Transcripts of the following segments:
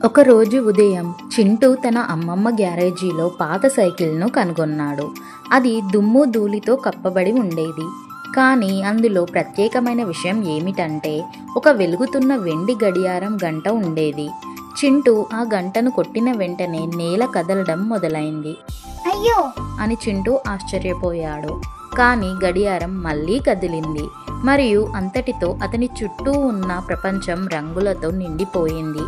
ఒకరోజు ఉదయం చింటూ తన అమ్మమ్మ గ్యారేజీలో పాత సైకిల్ను కనుగొన్నాడు. అది దుమ్ము ధూళితో కప్పబడి ఉండేది. కానీ అందులో ప్రత్యేకమైన విషయం ఏమిటంటే ఒక వెలుగుతున్న వెండి గడియారం గంట ఉండేది. చింటూ ఆ గంటను కొట్టిన వెంటనే నేల కదలడం మొదలైంది. అయ్యో అని చింటూ ఆశ్చర్యపోయాడు. కానీ గడియారం మళ్ళీ కదిలింది మరియు అంతటితో అతని చుట్టూ ఉన్న ప్రపంచం రంగులతో నిండిపోయింది.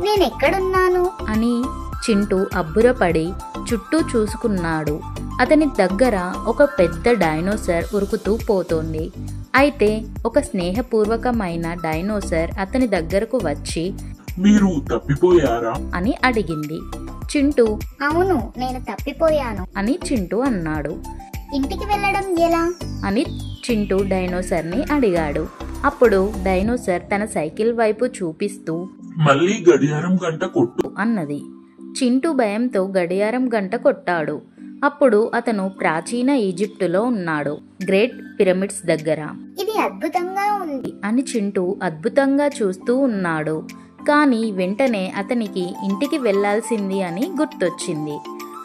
నేనెక్కడున్నాను అని చింటూ అబ్బురపడి చుట్టూ చూసుకున్నాడు. అతని దగ్గర ఒక పెద్ద డైనోసార్ ఉరుకుతూ పోతోంది. అయితే ఒక స్నేహపూర్వకమైన డైనోసార్ అతని దగ్గరకు వచ్చి, మీరు తప్పిపోయారా అని అడిగింది. చింటూ అవును, నేను తప్పిపోయాను. అని చింటూ అన్నాడు. ఇంటికి వెళ్ళడం ఎలా? అని చింటూ డైనోసార్ని అడిగాడు. అప్పుడు డైనోసార్ తన సైకిల్ వైపు చూపిస్తూ మళ్ళీ గడియారం గంట కొట్టు అన్నది. చింటూ భయంతో గడియారం గంట కొట్టాడు. అప్పుడు అతను ప్రాచీన ఈజిప్టులో ఉన్నాడు, గ్రేట్ పిరమిడ్స్ దగ్గర. ఇది అద్భుతంగా ఉంది అని చింటూ అద్భుతంగా చూస్తూ ఉన్నాడు. కానీ వెంటనే అతనికి ఇంటికి వెళ్లాల్సింది అని గుర్తొచ్చింది.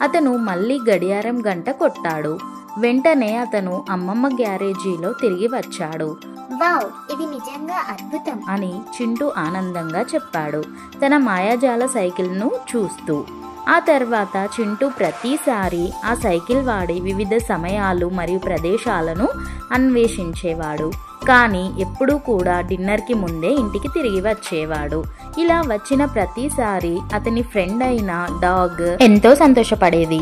అతను మళ్ళీ గడియారం గంట కొట్టాడు. వెంటనే అతను అమ్మమ్మ గ్యారేజీలో తిరిగి వచ్చాడు. వావ్, ఇది నిజంగా అద్భుతం అని చింటూ ఆనందంగా చెప్పాడు, తన మాయాజాల సైకిల్ను చూస్తూ. ఆ తర్వాత చింటూ ప్రతిసారి ఆ సైకిల్ వాడి వివిధ సమయాలు మరియు ప్రదేశాలను అన్వేషించేవాడు. కానీ ఎప్పుడూ కూడా డిన్నర్కి ముందే ఇంటికి తిరిగి వచ్చేవాడు. ఇలా వచ్చిన ప్రతిసారి అతని ఫ్రెండ్ అయిన డాగ్ ఎంతో సంతోషపడేది.